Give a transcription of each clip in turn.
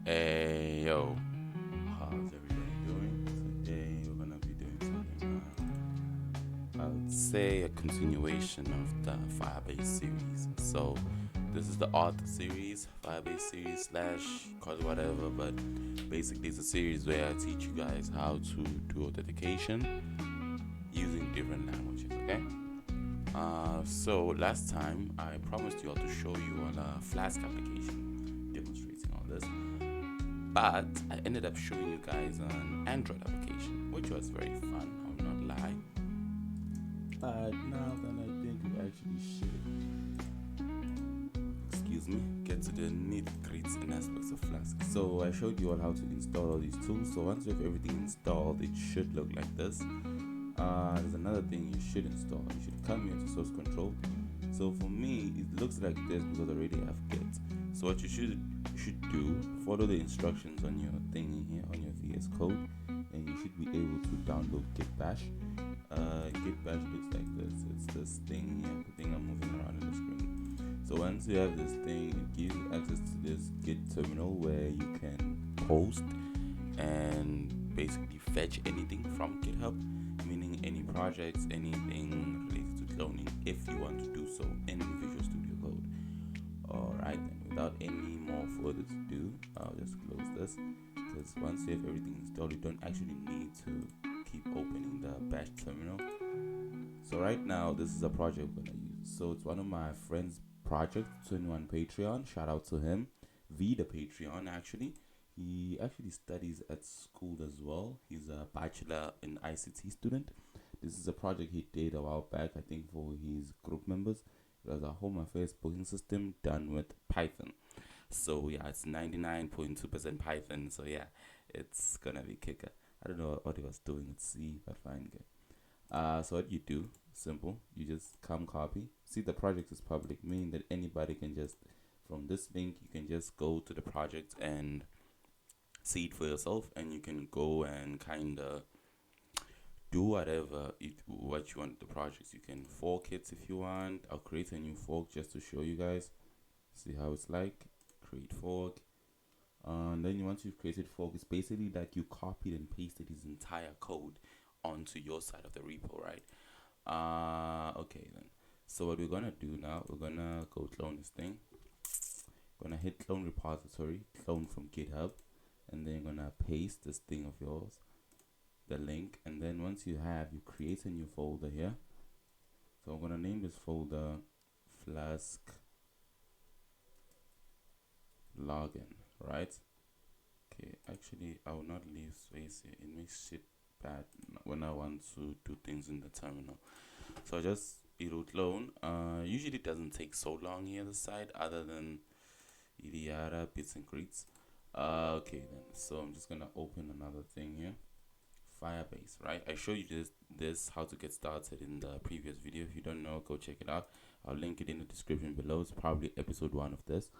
Hey yo, how's everybody doing? Today we're gonna be doing something, I would say a continuation of the Firebase series. So this is the Auth series, Firebase series slash call it whatever, but basically it's a series where I teach you guys how to do authentication using different languages. Okay. So last time I promised you all to show you on a Flask application demonstrating all this. But I ended up showing you guys an Android application, which was very fun, I will not lie. But now that I think we actually should, excuse me, get to the nitty-gritty and aspects of Flask. So I showed you all how to install all these tools. So once you have everything installed, it should look like this. There's another thing you should install. You should come here to source control. So for me, it looks like this because I already have Git. So what you should do, follow the instructions on your thing here on your VSCode, and you should be able to download Git Bash. Git Bash looks like this. It's this thing here, the thing I'm moving around on the screen. So once you have this thing, it gives you access to this Git terminal where you can post and basically fetch anything from GitHub, meaning any projects, anything related to cloning, if you want to do so in Visual Studio Code. Alright, then without any more further to do, I'll just close this, because once you have everything installed, you don't actually need to keep opening the bash terminal. So right now, this is a project we're gonna use. So it's one of my friend's project, 21 Patreon. Shout out to him, the Patreon actually. He actually studies at school as well. He's a bachelor in ICT student. This is a project he did a while back, I think, for his group members. It was a home affairs booking system done with Python. So yeah, it's 99.2% Python. So yeah, it's gonna be kicker. I don't know what he was doing. Let's see if I find it. So what you do, simple. You just come copy. See, the project is public, meaning that anybody can just, from this link, you can just go to the project and see it for yourself, and you can go and kind of do what you want with the projects. You can fork it if you want. I'll create a new fork just to show you guys. See how it's like. Create fork. And then once you've created fork, it's basically like you copied and pasted his entire code onto your side of the repo, right? Okay then. So what we're gonna do now, we're gonna go clone this thing. Gonna hit clone repository, clone from GitHub, and then you're gonna paste this thing of yours, the link, and then once you create a new folder here. So I'm gonna name this folder Flask login, right? Okay, actually I will not leave space here. It makes shit bad when I want to do things in the terminal. So it'll clone. Usually it doesn't take so long here the side, other than yada bits and greets. Okay then. So I'm just gonna open another thing here. Firebase, right? I showed you this how to get started in the previous video. If you don't know, go check it out. I'll link it in the description below. It's probably episode 1 of this.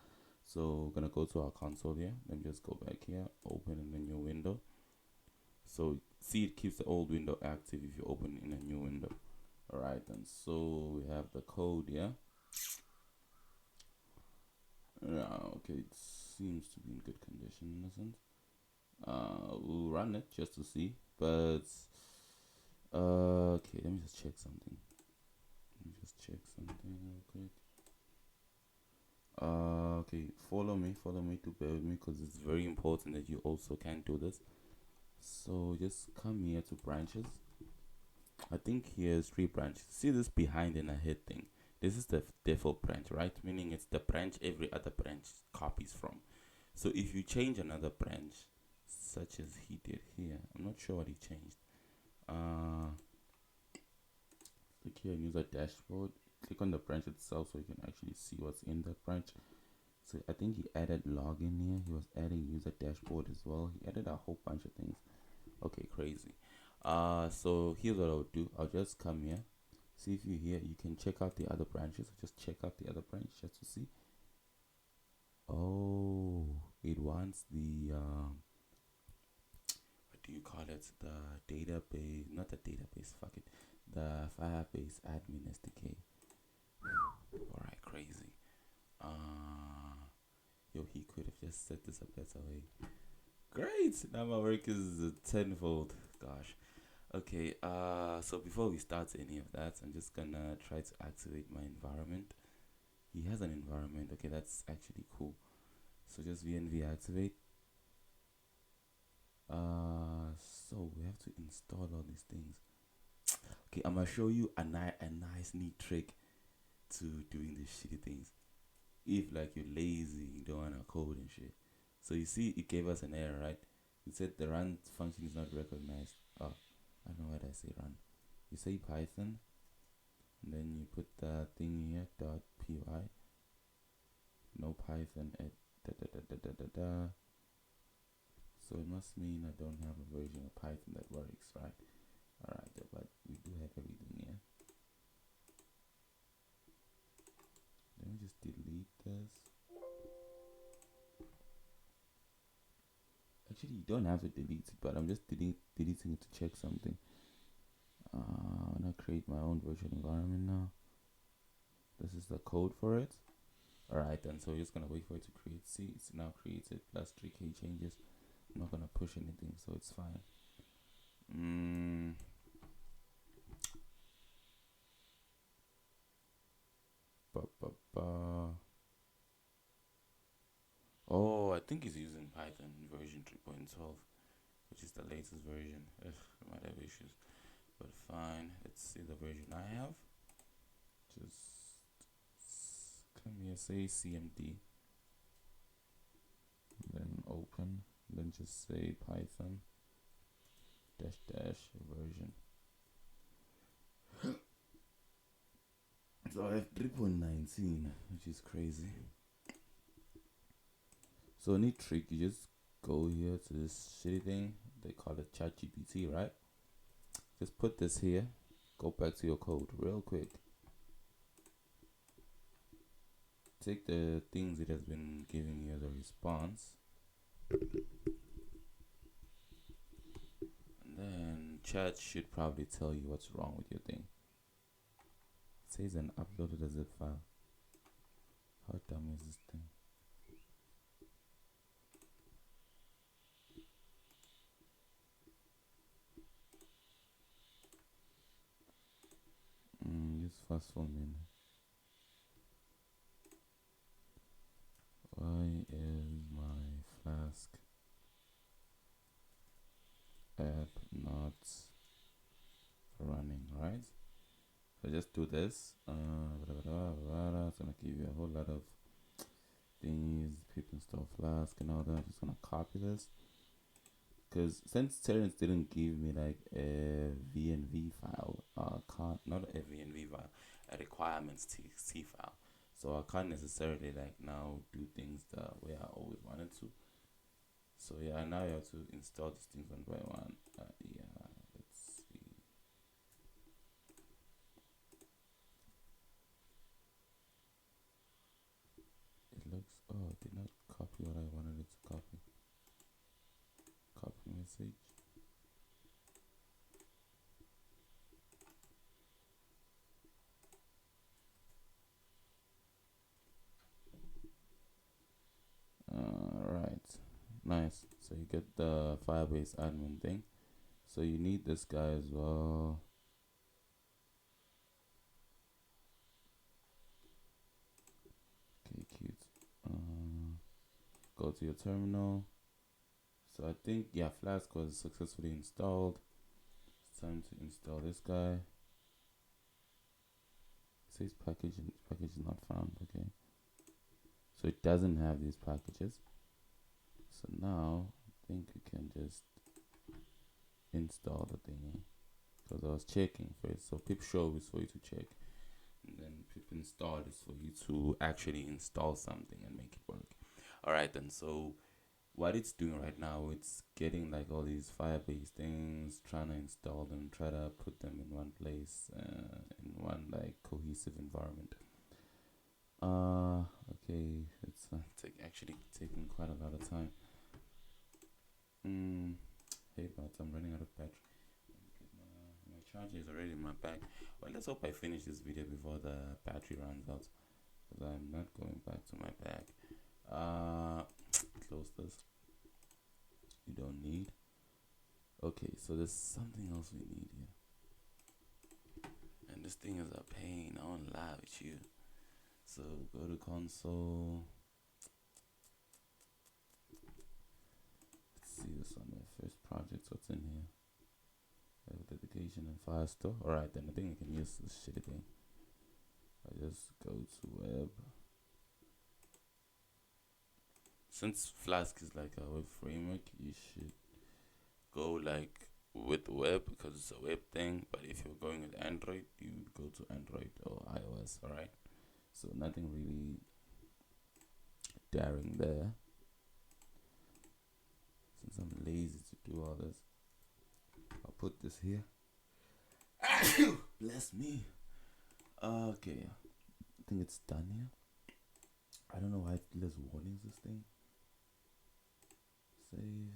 So we're gonna go to our console here. Let me just go back here, open in a new window. So see, it keeps the old window active if you open in a new window. Alright then, so we have the code here. Okay, it seems to be in good condition in a sense. We'll run it just to see, but okay, let me just check something. Real quick. Okay, follow me to bear with me, because it's very important that you also can do this. So just come here to branches. I think here's 3 branches. See this behind and ahead thing? This is the default branch, right? Meaning it's the branch every other branch copies from. So if you change another branch, such as he did here, I'm not sure what he changed. Click here and use a dashboard. Click on the branch itself so you can actually see what's in that branch. So I think he added login here. He was adding user dashboard as well. He added a whole bunch of things. Okay, crazy. So here's what I'll do. I'll just come here. See, if you here, you can check out the other branches. Just check out the other branch just to see. Oh, it wants the what do you call it? The database, not the database. Fuck it. The Firebase admin SDK. Alright, crazy. Yo, he could have just set this up better way. Great! Now my work is tenfold. Gosh. Okay, so before we start any of that, I'm just gonna try to activate my environment. He has an environment. Okay, that's actually cool. So just venv activate. So we have to install all these things. Okay, I'm gonna show you a nice neat trick to doing these shitty things. If like you're lazy, you don't wanna code and shit. So you see, it gave us an error, right? It said the run function is not recognized. Oh, I don't know why I say run. You say Python, and then you put the thing here dot py. No Python at da. So it must mean I don't have a version of Python that works, right? Alright, but we do have everything here. Let me just delete this. Actually, you don't have to delete it, but I'm just deleting it to check something. I'm gonna create my own virtual environment now. This is the code for it. Alright then, so we're just gonna wait for it to create. See, it's now created plus 3k changes. I'm not gonna push anything, so it's fine. Oh, I think he's using Python version 3.12, which is the latest version. Ugh, I might have issues, but fine. Let's see the version I have. Just come here, say cmd, then open, then just say Python dash version. So I have 3.19, which is crazy. So neat trick, you just go here to this shitty thing, they call it ChatGPT, right? Just put this here, go back to your code real quick. Take the things it has been giving you as a response. And then chat should probably tell you what's wrong with your thing. It says an uploaded a zip file. How dumb is this thing? Use fastful min. Why is my Flask app not running, right? So just do this. It's gonna give you a whole lot of things, pip install Flask and all that. Just gonna copy this, because since Terrence didn't give me like a venv file, not a venv file, a requirements txt file. So I can't necessarily like now do things the way I always wanted to. So yeah, now you have to install these things one by one. Yeah, let's see. It looks, oh, it did not copy what I wanted it to copy. Copy message. Right, nice. So you get the Firebase admin thing. So you need this guy as well. Okay, cute. Go to your terminal. So I think, yeah, Flask was successfully installed. It's time to install this guy. It says package is not found. Okay, so it doesn't have these packages. So now I think we can just install the thingy, because I was checking for it. So pip show is for you to check, and then pip install is for you to actually install something and make it work. Alright then, so what it's doing right now, it's getting like all these Firebase things, trying to install them, try to put them in one place, in one like cohesive environment. Okay, it's actually taking quite a lot of time. Hey, but I'm running out of battery. My charger is already in my bag. Well, let's hope I finish this video before the battery runs out, because I'm not going back to my bag. Close this. You don't need. Okay, so there's something else we need here. And this thing is a pain. I won't lie with you. So go to console. Let's see this on my first project. What's in here? Authentication and Firestore. Alright, then I think I can use this shit again. I just go to web. Since Flask is like a web framework, you should go like with web because it's a web thing. But if you're going with Android, you go to Android or iOS. Alright, so nothing really daring there. Since I'm lazy to do all this, I'll put this here. Bless me. Okay, I think it's done here. I don't know why there's warnings this thing. Save.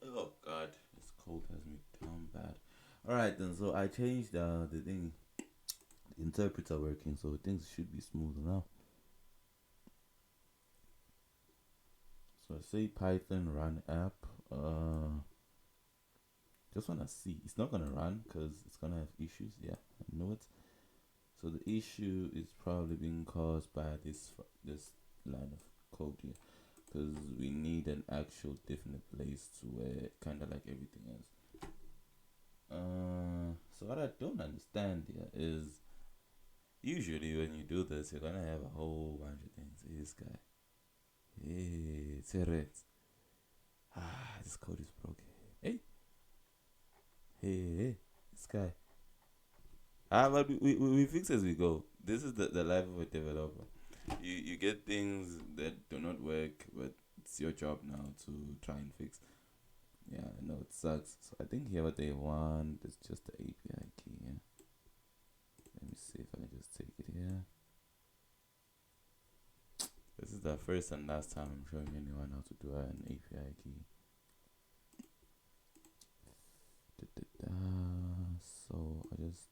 Oh God, this cold has me down bad. Alright then, so I changed the thing, the interpreter working, so things should be smooth now. So I say Python run app. Just wanna see. It's not gonna run because it's gonna have issues. Yeah, I know it. So the issue is probably being caused by this line of code here, because we need an actual definite place to where kind of like everything else. So what I don't understand here is usually when you do this, you're gonna have a whole bunch of things. Hey, this guy. Hey, it's a red. This code is broken. Hey, this guy. But we fix as we go. This is the life of a developer. You get things that do not work, but it's your job now to try and fix. Yeah, I know it sucks. So I think here what they want is just the API key. Yeah. Let me see if I can just take it here. This is the first and last time I'm showing anyone how to do an API key. So I just,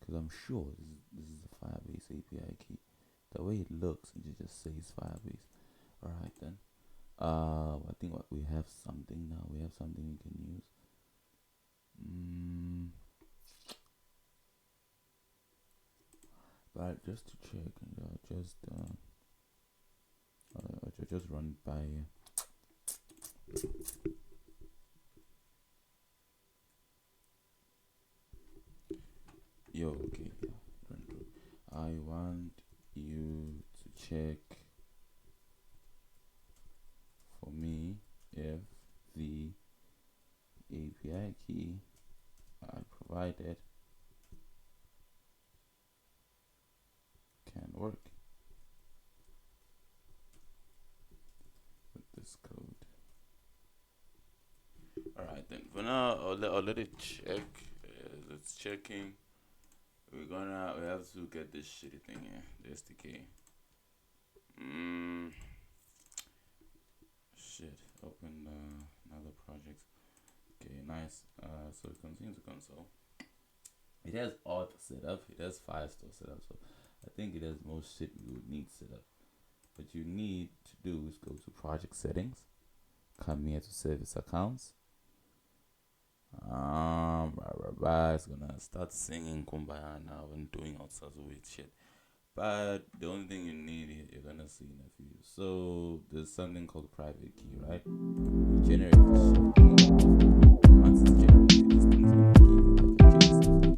because I'm sure this is a Firebase API key. The way it looks, it just says Firebase. Alright then. I think what we have something now. We have something we can use. But just to check, I just run by. Yo, okay, yeah, run through. I want you to check for me if the API key I provided can work with this code. Alright then, for now I'll let it check. It's checking. We have to get this shitty thing here, the SDK. Shit, open another project. Okay, nice. So continue to console. It has Auth set up, it has Firestore set up, so I think it has most shit we would need set up. What you need to do is go to project settings, come here to service accounts. It's gonna start singing Kumbaya now and doing all sorts of weird shit. But the only thing you need here, you're gonna see in a few. So there's something called private key, right? You generate this shit. Once it's generated, this thing's gonna give you like a JSON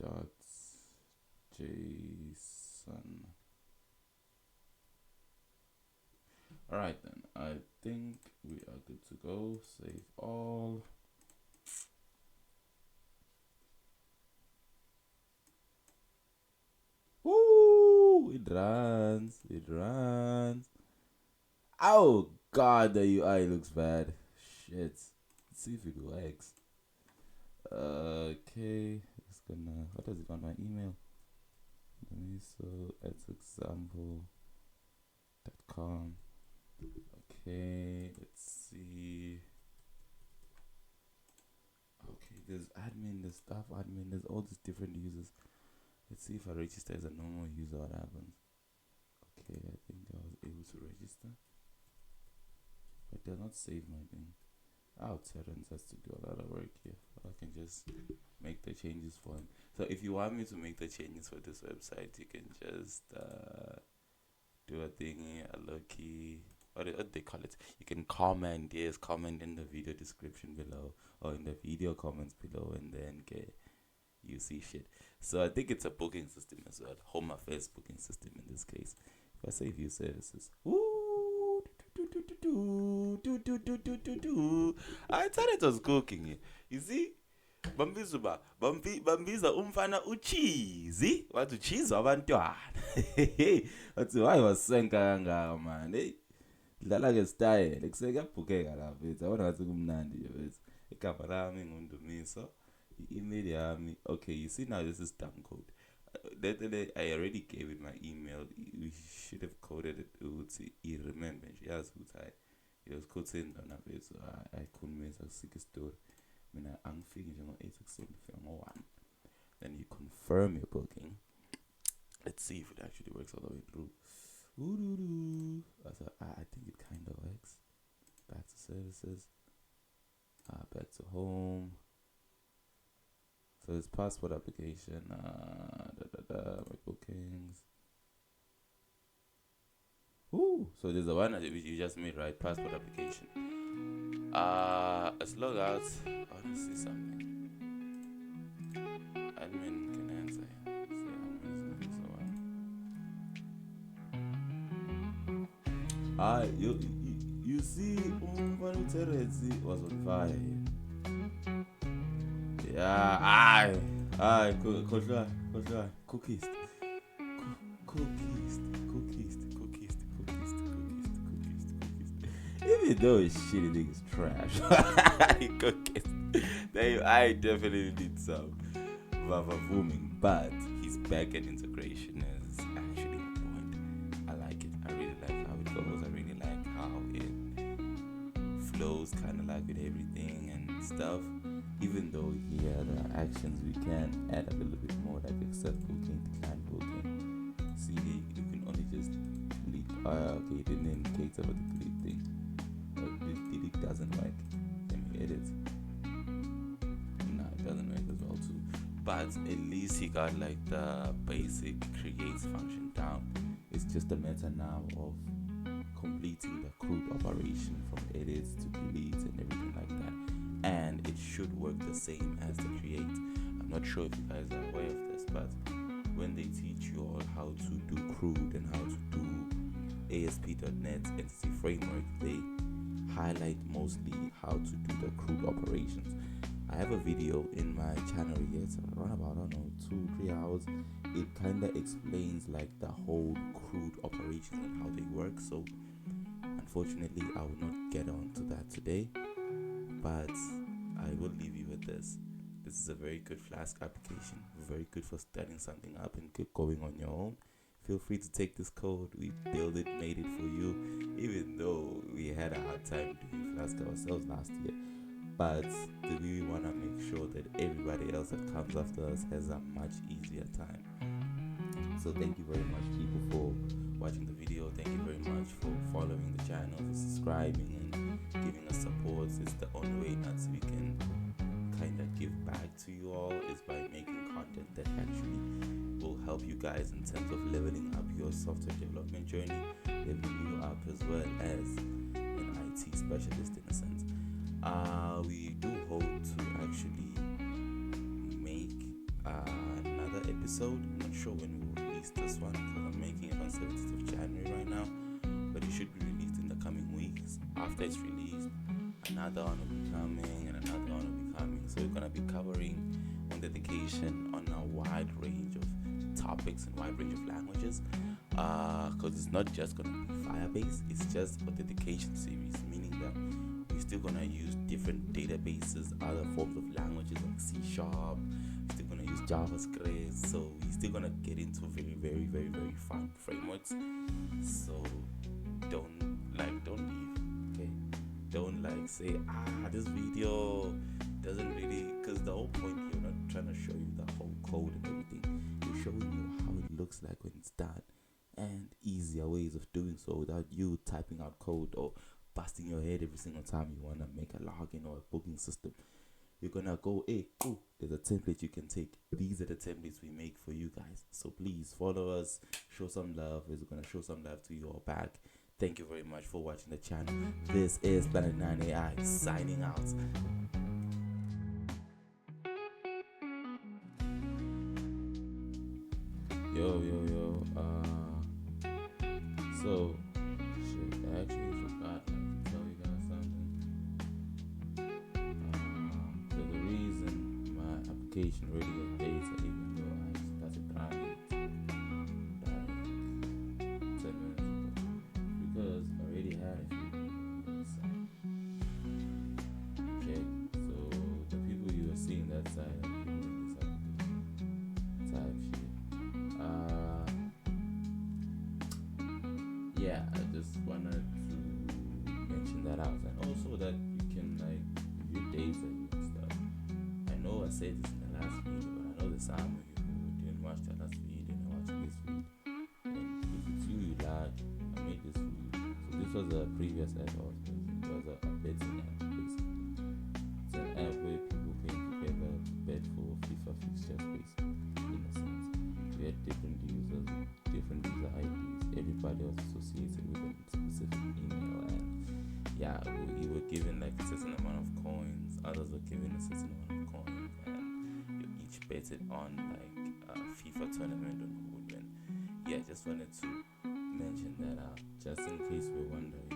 dot json. Alright then, I think we are good to go. Save all. Woo! It runs. Oh god, the UI looks bad. Shit. Let's see if it works. Okay, it's gonna. What does it on my email? So it's example.com. Okay, let's see. Okay, there's admin, there's staff admin, there's all these different users. Let's see if I register as a normal user, what happens. Okay, I think I was able to register, but it does not save my thing. Terrence has to do a lot of work here. I can just make the changes for him. So if you want me to make the changes for this website, you can just do a thingy, a low-key, what they call it. You can comment, comment in the video description below or in the video comments below, and then you see shit. So I think it's a booking system as well, Home Affairs booking system in this case. If I say view services, I thought it was cooking. You see, bambiza umfana uchizi wathi uchiza abantwana. Wathi why wasenka kangaka man. Hey, dlala ke style kusekuyabhukeka lapha ethi abona ngathi kumnandi nje bese. Igama lami nguNdumiso, i-email yami. Okay, you see now this is dumb code. I already gave it my email. We should have coded it ukuthi remember nje yazi ukuthi it was code in on that, so I couldn't miss a sick story. Mina angifiki nje ngo-8 ekuseni ngifika ngo-1. Then you confirm your booking. Let's see if it actually works all the way through. So I think it kind of works. Back to services. Back to home. So it's passport application. My bookings. So there's the one that you just made, right? Passport application. Let's log out. I want to see something. Admin can answer. See, you see, Terezi was on fire. Yeah, cookies. Even though it's shitty, niggas trash. Cookies. I definitely need some vavavooming, but his backend integration is actually on point. I like it. I really like how it goes. I really like how it flows, kind of like with everything and stuff. Even though here there are actions we can add a little bit more, like accept booking, decline booking. See, you can only just delete. Okay, it didn't indicate about the delete thing. Delete doesn't work. Let me edit. No, it doesn't work as well too. But at least he got like the basic creates function down. It's just a matter now of completing the CRUD operation from edits to deletes and everything like that. And it should work the same as the create. I'm not sure if you guys are aware of this, but when they teach you all how to do CRUD and how to do ASP.NET entity framework, they highlight mostly how to do the CRUD operations. I have a video in my channel here. It's around about, I don't know, 2-3 hours. It kind of explains like the whole CRUD operations and how they work. So unfortunately, I will not get on to that today, but I will leave you with this. This is a very good Flask application, very good for starting something up and get going on your own. Feel free to take this code. We built it, made it for you, even though we had a hard time doing Flask ourselves last year. But we want to make sure that everybody else that comes after us has a much easier time. So thank you very much, people, for watching the video. Thank you very much for following the channel, for subscribing and giving us support. It's the only way that we can kind of give back to you all is by making content that actually will help you guys in terms of leveling up your software development journey, leveling you up as well as an IT specialist in a sense. We do hope to actually make another episode. I'm not sure when we will release this one because I'm making it on 17th of January right now, but it should be released in the coming weeks. After it's released, another one will be coming and another one will be coming. So we're gonna be covering authentication on a wide range of topics and wide range of languages, because it's not just gonna be Firebase, it's just authentication series, meaning that we're still gonna use different databases, other forms of languages like C#, we're still gonna use JavaScript, so we're still gonna get into very, very, very, very fun frameworks. So don't leave, okay? Don't say this video doesn't really, because the whole point here, we're not trying to show you the whole code and everything. We're showing you how it looks like when it's done, and easier ways of doing so without you typing out code or busting your head every single time you want to make a login or a booking system. You're gonna go, hey, cool, there's a template you can take. These are the templates we make for you guys. So please follow us, show some love. We're gonna show some love to you all back. Thank you very much for watching the channel. This is Planet 9 AI signing out. Yo, so shit, I actually forgot to tell you guys something. So the reason my application already updates, even though I started trying like 10 minutes ago, because I already had a few people inside. Okay, so the people you are seeing that side are people in this application type shit. Yeah, I just wanted to mention that out, and also that you can view data and stuff. I know I said this in the last video, but I know there's some of you who didn't watch the last video and are watching this video. And if it's you lag, I made this for you. So this was a previous app I was using. It was a betting app, basically. It's an app where people came together to bet for FIFA fixtures, basically, in a sense. We had different users, different user IDs. Everybody was associated with a specific email, and we were given a certain amount of coins. Others were given a certain amount of coins, and you each betted on a FIFA tournament on who would win. Yeah, just wanted to mention that out, just in case we're wondering.